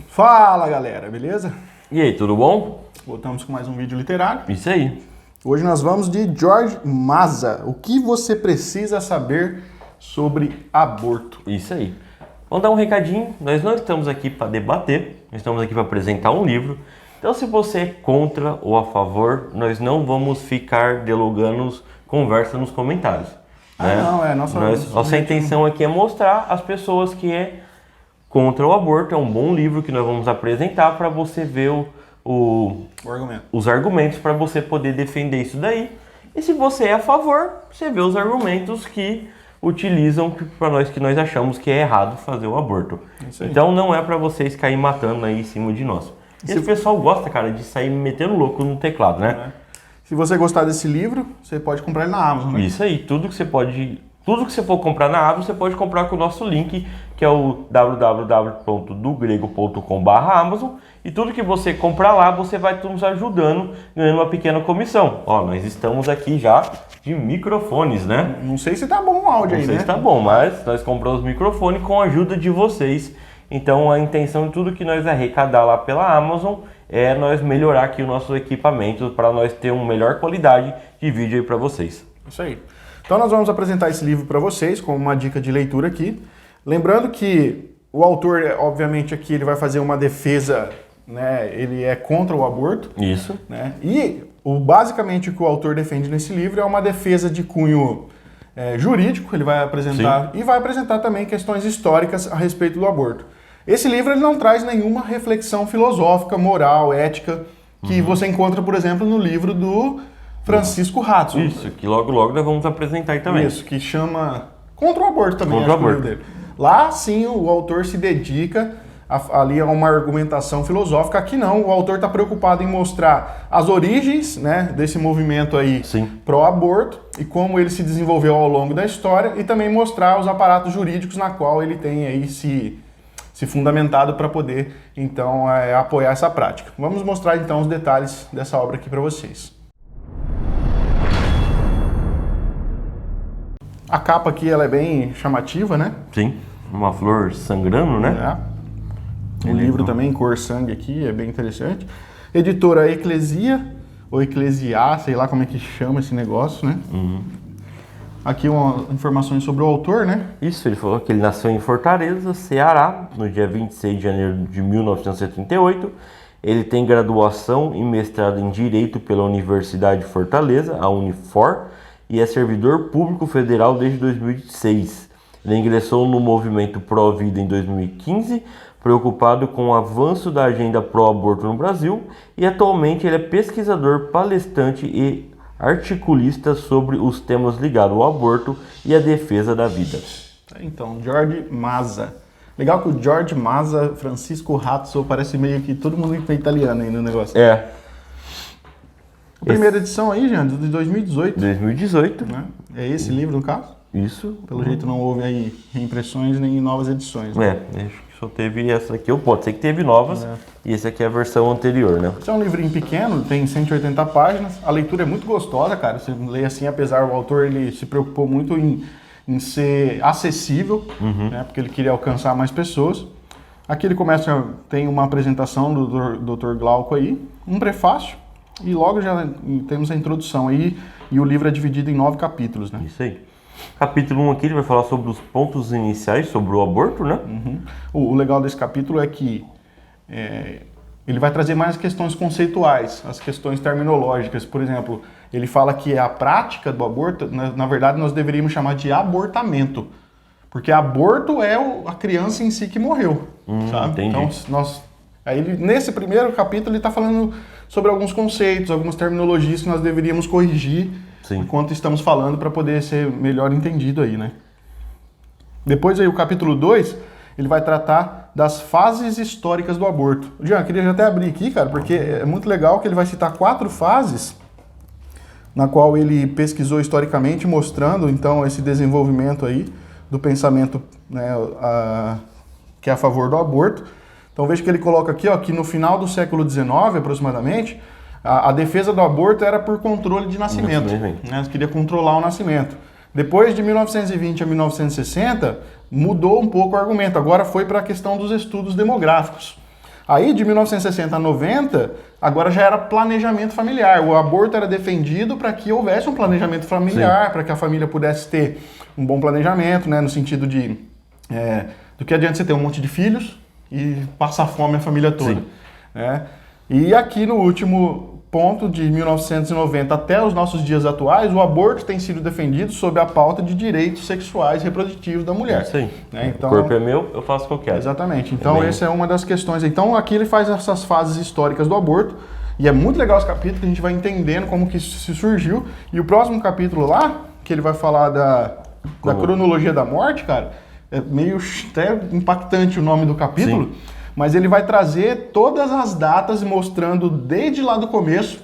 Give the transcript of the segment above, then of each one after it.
Fala galera, beleza? E aí, tudo bom? Voltamos com mais um vídeo literário. Isso aí. Hoje nós vamos de George Maza. O que você precisa saber sobre aborto? Isso aí. Vamos dar um recadinho. Nós não estamos aqui para debater, nós estamos aqui para apresentar um livro. Então, se você é contra ou a favor, nós não vamos ficar delogando conversa nos comentários. Né? Nossa intenção aqui é mostrar às pessoas que é contra o aborto. É um bom livro que nós vamos apresentar para você ver os argumentos para você poder defender isso daí. E se você é a favor, você vê os argumentos que utilizam para nós que nós achamos que é errado fazer o aborto. Então não é para vocês cair matando aí em cima de nós. Esse pessoal gosta, cara, de sair metendo louco no teclado, né? Se você gostar desse livro, você pode comprar ele na Amazon, né? Isso aí, tudo que você for comprar na Amazon, você pode comprar com o nosso link, que é o www.dogrego.com/Amazon. E tudo que você comprar lá, você vai nos ajudando, ganhando uma pequena comissão. Ó, nós estamos aqui já de microfones, né? Não sei se tá bom o áudio aí, né? Não sei se tá bom, mas nós compramos microfone com a ajuda de vocês. Então a intenção de tudo que nós arrecadar lá pela Amazon é nós melhorar aqui o nosso equipamento para nós ter uma melhor qualidade de vídeo aí para vocês. Isso aí. Então nós vamos apresentar esse livro para vocês como uma dica de leitura aqui. Lembrando que o autor, obviamente, aqui ele vai fazer uma defesa, né? Ele é contra o aborto. Isso. Né? E basicamente o que o autor defende nesse livro é uma defesa de cunho jurídico. Ele vai apresentar. Sim. E vai apresentar também questões históricas a respeito do aborto. Esse livro ele não traz nenhuma reflexão filosófica, moral, ética que você encontra, por exemplo, no livro do Francisco Hudson. Isso, que logo nós vamos apresentar aí também. Isso, que chama Contra o Aborto também. Contra o Aborto. Dele. Lá sim o autor se dedica ali a uma argumentação filosófica. Aqui não, o autor está preocupado em mostrar as origens, né, desse movimento aí pró-aborto e como ele se desenvolveu ao longo da história e também mostrar os aparatos jurídicos na qual ele tem aí se fundamentado para poder então apoiar essa prática. Vamos mostrar então os detalhes dessa obra aqui para vocês. A capa aqui ela é bem chamativa, né? Sim, uma flor sangrando, né? O livro também, cor sangue aqui, é bem interessante. Editora Eclesia, ou Eclesiar, sei lá como é que chama esse negócio, né? Aqui informações sobre o autor, né? Isso, ele falou que ele nasceu em Fortaleza, Ceará, no dia 26 de janeiro de 1978. Ele tem graduação e mestrado em Direito pela Universidade de Fortaleza, a Unifor, e é servidor público federal desde 2006. Ele ingressou no movimento Pró-Vida em 2015, preocupado com o avanço da agenda pró-aborto no Brasil, e atualmente ele é pesquisador, palestrante e articulista sobre os temas ligados ao aborto e à defesa da vida. Então, George Maza. Legal que o George Maza, Francisco Hudson, parece meio que todo mundo é italiano aí no negócio. É. A primeira edição aí, Jean, de 2018. 2018. Né? É esse livro, no caso? Isso. Pelo jeito não houve aí reimpressões nem novas edições. Né? Acho que só teve essa aqui, ou pode ser que teve novas, e esse aqui é a versão anterior, né? Esse é um livrinho pequeno, tem 180 páginas, a leitura é muito gostosa, cara, você lê assim, apesar do autor, ele se preocupou muito em ser acessível, né, porque ele queria alcançar mais pessoas. Aqui ele tem uma apresentação do Dr. Glauco aí, um prefácio, e logo já temos a introdução aí, e o livro é dividido em 9 capítulos, né? Isso aí. Capítulo 1 aqui ele vai falar sobre os pontos iniciais sobre o aborto, né? O legal desse capítulo é que ele vai trazer mais questões conceituais, as questões terminológicas. Por exemplo, ele fala que a prática do aborto, na verdade, nós deveríamos chamar de abortamento. Porque aborto é a criança em si que morreu, sabe? Entendi. Então, nesse primeiro capítulo, ele está falando sobre alguns conceitos, algumas terminologias que nós deveríamos corrigir enquanto estamos falando para poder ser melhor entendido aí, né? Depois aí o capítulo 2, ele vai tratar das fases históricas do aborto. Jean, queria já até abrir aqui, cara, porque é muito legal que ele vai citar 4 fases na qual ele pesquisou historicamente, mostrando então esse desenvolvimento aí do pensamento, né, que é a favor do aborto. Então veja que ele coloca aqui, ó, que no final do século XIX, aproximadamente, A defesa do aborto era por controle de nascimento, né? Eles queriam controlar o nascimento. Depois de 1920 a 1960, mudou um pouco o argumento, agora foi para a questão dos estudos demográficos. Aí, de 1960 a 90, agora já era planejamento familiar. O aborto era defendido para que houvesse um planejamento familiar, para que a família pudesse ter um bom planejamento, né, no sentido de do que adianta você ter um monte de filhos e passar fome a família toda. Né? E aqui no último ponto, de 1990 até os nossos dias atuais, o aborto tem sido defendido sob a pauta de direitos sexuais e reprodutivos da mulher. Sim. Né? Então, o corpo é meu, eu faço o que eu quero. Exatamente. Então, essa é uma das questões. Então, aqui ele faz essas fases históricas do aborto, e é muito legal esse capítulo, que a gente vai entendendo como que isso se surgiu. E o próximo capítulo lá, que ele vai falar da cronologia da morte, cara, é meio até impactante o nome do capítulo. Sim. Mas ele vai trazer todas as datas mostrando desde lá do começo.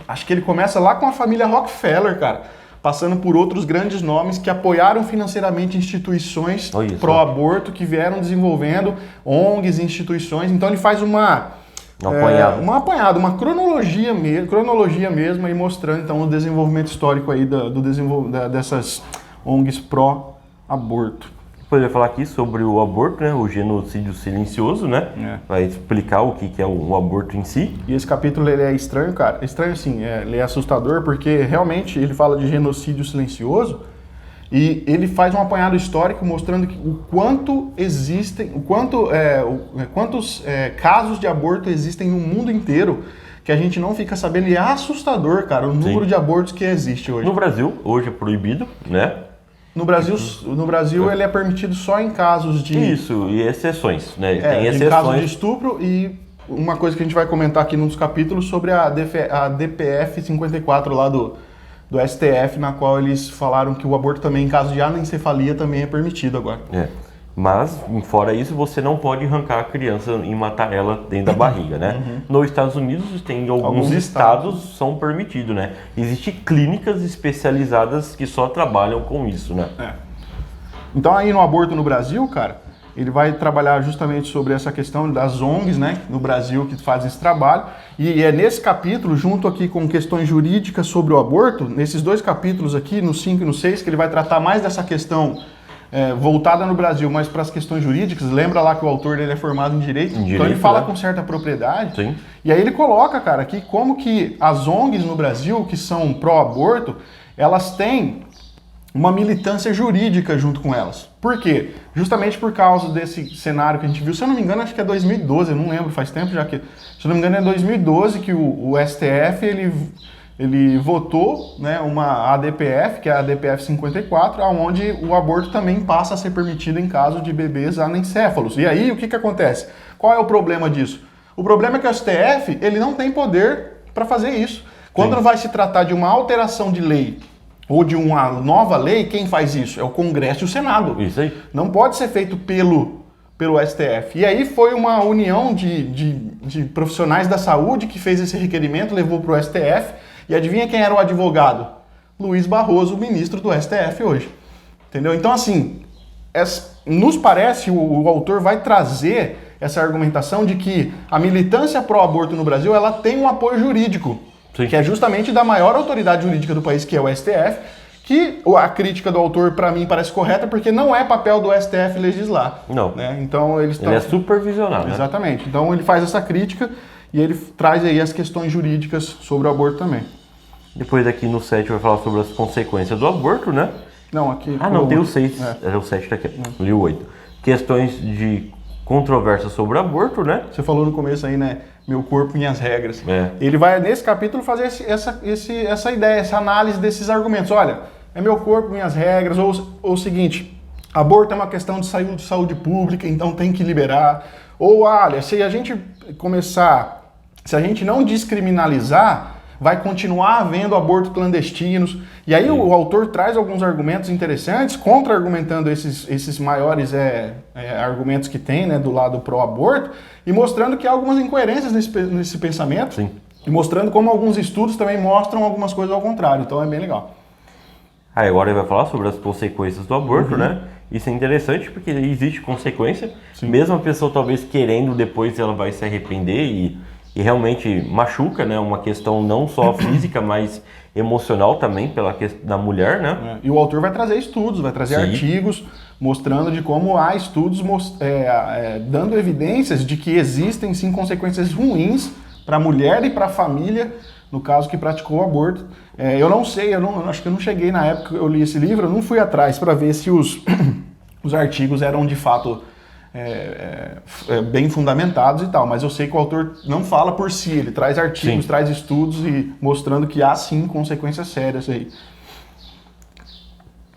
Acho que ele começa lá com a família Rockefeller, cara, passando por outros grandes nomes que apoiaram financeiramente instituições pró-aborto, que vieram desenvolvendo ONGs, instituições. Então ele faz uma cronologia mesmo, aí mostrando então o desenvolvimento histórico aí dessas ONGs pró-aborto. Depois vai falar aqui sobre o aborto, né? O genocídio silencioso, né? Vai explicar o que é o aborto em si. E esse capítulo ele é estranho, cara. Estranho sim, ele é assustador, porque realmente ele fala de genocídio silencioso e ele faz um apanhado histórico mostrando quantos casos de aborto existem no mundo inteiro, que a gente não fica sabendo, e é assustador, cara, o número de abortos que existe hoje. No Brasil, hoje é proibido, né? No Brasil ele é permitido só em casos de... Isso, e exceções, né? Tem exceções. Em caso de estupro, e uma coisa que a gente vai comentar aqui num dos capítulos sobre a DPF 54 lá do STF, na qual eles falaram que o aborto também em caso de anencefalia também é permitido agora. Mas, fora isso, você não pode arrancar a criança e matar ela dentro da barriga, né? Nos Estados Unidos tem alguns estados são permitidos, né? Existem clínicas especializadas que só trabalham com isso, né? Então aí no aborto no Brasil, cara, ele vai trabalhar justamente sobre essa questão das ONGs, né, no Brasil, que fazem esse trabalho. E é nesse capítulo, junto aqui com questões jurídicas sobre o aborto, nesses dois capítulos aqui, no 5 e no 6, que ele vai tratar mais dessa questão voltada no Brasil, mas para as questões jurídicas. Lembra lá que o autor dele é formado em direito? Então ele fala com certa propriedade. Sim. E aí ele coloca, cara, aqui como que as ONGs no Brasil, que são pró-aborto, elas têm uma militância jurídica junto com elas. Por quê? Justamente por causa desse cenário que a gente viu. Se eu não me engano, acho que é 2012, eu não lembro, faz tempo já que... Se eu não me engano, é 2012 que o STF, ele votou, né, uma ADPF, que é a DPF 54, onde o aborto também passa a ser permitido em caso de bebês anencéfalos. E aí, o que acontece? Qual é o problema disso? O problema é que o STF, ele não tem poder para fazer isso. Quando vai se tratar de uma alteração de lei ou de uma nova lei, quem faz isso? É o Congresso e o Senado. Isso aí. Não pode ser feito pelo STF. E aí foi uma união de profissionais da saúde que fez esse requerimento, levou para o STF. E adivinha quem era o advogado? Luiz Barroso, o ministro do STF hoje. Entendeu? Então, assim, nos parece, o autor vai trazer essa argumentação de que a militância pró-aborto no Brasil, ela tem um apoio jurídico, que é justamente da maior autoridade jurídica do país, que é o STF, que a crítica do autor, para mim, parece correta, porque não é papel do STF legislar. Não. Né? Então, ele é supervisionado. Exatamente. Né? Então, ele faz essa crítica e ele traz aí as questões jurídicas sobre o aborto também. Depois aqui no 7 vai falar sobre as consequências do aborto, né? Não, aqui... não, tem o 6. É o 7 daqui. Li o 8. Questões de controvérsia sobre o aborto, né? Você falou no começo aí, né? Meu corpo, minhas regras. Ele vai, nesse capítulo, fazer essa ideia, essa análise desses argumentos. Olha, é meu corpo, minhas regras. Ou o seguinte, aborto é uma questão de saúde pública, então tem que liberar. Ou, olha, se a gente não descriminalizar, vai continuar havendo abortos clandestinos. E aí o autor traz alguns argumentos interessantes, contra-argumentando esses maiores argumentos que tem, né, do lado pró-aborto, e mostrando que há algumas incoerências nesse pensamento. Sim. E mostrando como alguns estudos também mostram algumas coisas ao contrário. Então é bem legal. Agora ele vai falar sobre as consequências do aborto, né? Isso é interessante porque existe consequência. Sim. Mesmo a pessoa talvez querendo, depois ela vai se arrepender e realmente machuca, né? Uma questão não só física, mas emocional também pela questão da mulher, né? E o autor vai trazer estudos, vai trazer artigos mostrando de como há estudos dando evidências de que existem sim consequências ruins para a mulher e para a família, no caso que praticou o aborto. Eu não sei, eu acho que eu não cheguei na época que eu li esse livro, eu não fui atrás para ver se os artigos eram de fato bem fundamentados e tal, mas eu sei que o autor não fala por si, ele traz artigos, traz estudos e mostrando que há sim consequências sérias aí.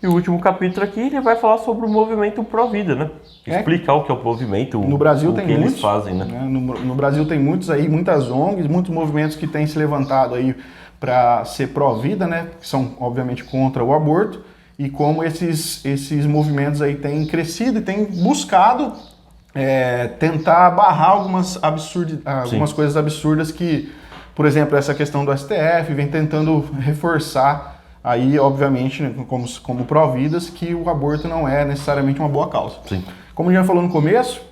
E o último capítulo aqui, ele vai falar sobre o movimento pró-vida, né? Explicar o que é o movimento, no Brasil tem que muitos, eles fazem, né? No Brasil tem muitos aí, muitas ONGs, muitos movimentos que têm se levantado aí para ser pró-vida, né? Que são, obviamente, contra o aborto. E como esses movimentos aí têm crescido e têm buscado tentar barrar algumas coisas absurdas que, por exemplo, essa questão do STF vem tentando reforçar aí, obviamente, né, como pró-vidas, que o aborto não é necessariamente uma boa causa. Sim. Como a gente já falou no começo,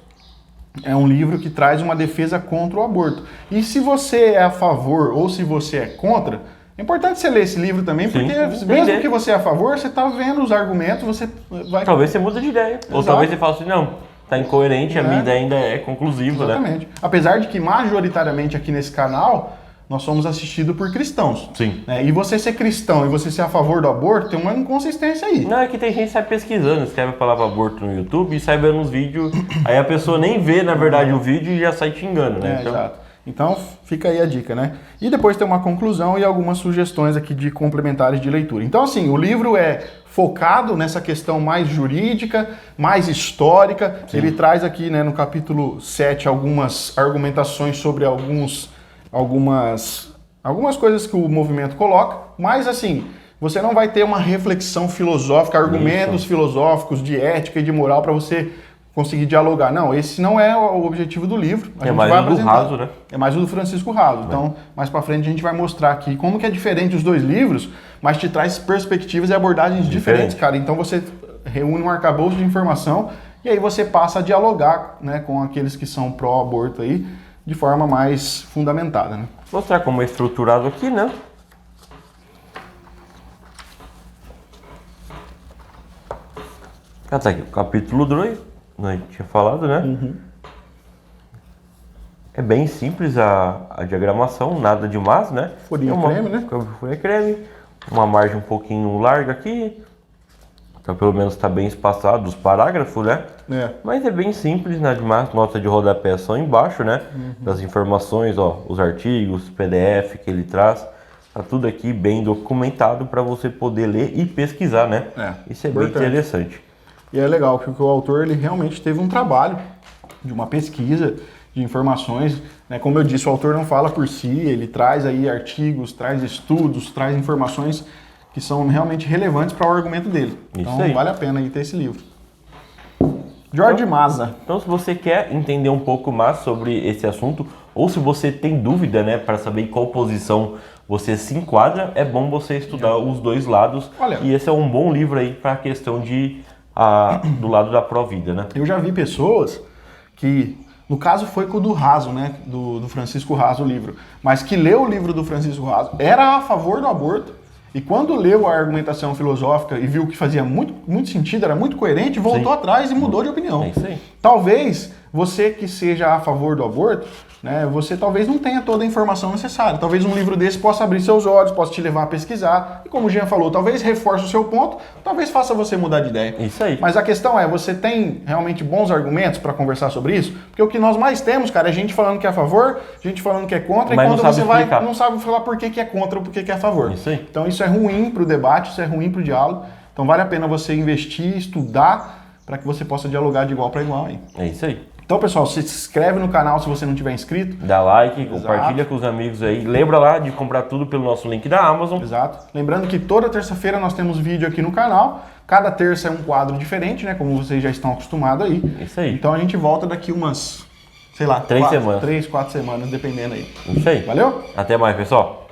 é um livro que traz uma defesa contra o aborto. E se você é a favor ou se você é contra, é importante você ler esse livro também, porque mesmo que você é a favor, você está vendo os argumentos, você vai... Talvez você mude de ideia. Exato. Ou talvez você fale assim, não, está incoerente, a minha ideia ainda é conclusiva. Exatamente. Né? Apesar de que majoritariamente aqui nesse canal, nós somos assistidos por cristãos. Sim. E você ser cristão e você ser a favor do aborto, tem uma inconsistência aí. Não, é que tem gente que sai pesquisando, escreve a palavra aborto no YouTube e sai vendo uns vídeos, aí a pessoa nem vê, na verdade, o vídeo e já sai te engano, né? Exato. Então, fica aí a dica, né? E depois tem uma conclusão e algumas sugestões aqui de complementares de leitura. Então, assim, o livro é focado nessa questão mais jurídica, mais histórica. Sim. Ele traz aqui, né, no capítulo 7, algumas argumentações sobre algumas coisas que o movimento coloca, mas, assim, você não vai ter uma reflexão filosófica, argumentos filosóficos de ética e de moral para você conseguir dialogar. Não, esse não é o objetivo do livro. É mais o do Raso, né? É mais o do Francisco Raso. Então, mais pra frente a gente vai mostrar aqui como que é diferente os dois livros, mas te traz perspectivas e abordagens diferentes, cara. Então você reúne um arcabouço de informação e aí você passa a dialogar, né, com aqueles que são pró-aborto aí, de forma mais fundamentada, né? Vou mostrar como é estruturado aqui, né? Tá aqui, o capítulo 2. A gente tinha falado, né? Uhum. É bem simples a diagramação, nada demais, né? Folhinha creme, né? Folhinha creme, uma margem um pouquinho larga aqui, então pelo menos está bem espaçado os parágrafos, né? Mas é bem simples, nada demais, nota de rodapé só embaixo, né? Das informações, ó, os artigos, PDF que ele traz, tá tudo aqui bem documentado para você poder ler e pesquisar, né? Isso é bem interessante. E é legal, porque o autor ele realmente teve um trabalho de uma pesquisa de informações, né? Como eu disse, o autor não fala por si, ele traz aí artigos, traz estudos, traz informações que são realmente relevantes para o argumento dele. Então vale a pena aí ter esse livro. Jorge Maza. Então, se você quer entender um pouco mais sobre esse assunto, ou se você tem dúvida, né, para saber em qual posição você se enquadra, é bom você estudar os dois lados. Olha, e esse é um bom livro aí para a questão do lado da pró-vida, né? Eu já vi pessoas que, no caso foi com o do Raso, né, do Francisco Raso, o livro, mas que leu o livro do Francisco Raso, era a favor do aborto, e quando leu a argumentação filosófica e viu que fazia muito sentido, era muito coerente, voltou atrás e mudou de opinião. É isso aí. Talvez você que seja a favor do aborto, né, você talvez não tenha toda a informação necessária. Talvez um livro desse possa abrir seus olhos, possa te levar a pesquisar. E como o Jean falou, talvez reforce o seu ponto, talvez faça você mudar de ideia. Isso aí. Mas a questão é, você tem realmente bons argumentos para conversar sobre isso? Porque o que nós mais temos, cara, é gente falando que é a favor, gente falando que é contra, mas e quando você explicar. não sabe falar por que é contra ou por que é a favor. Isso aí. Então isso é ruim para o debate, isso é ruim para o diálogo. Então vale a pena você investir, estudar, para que você possa dialogar de igual para igual aí. É isso aí. Então, pessoal, se inscreve no canal se você não tiver inscrito. Dá like, compartilha com os amigos aí. Lembra lá de comprar tudo pelo nosso link da Amazon. Exato. Lembrando que toda terça-feira nós temos vídeo aqui no canal. Cada terça é um quadro diferente, né? Como vocês já estão acostumados aí. Isso aí. Então a gente volta daqui umas, sei lá, 3 semanas. 3, 4 semanas, dependendo aí. Isso aí. Valeu? Até mais, pessoal.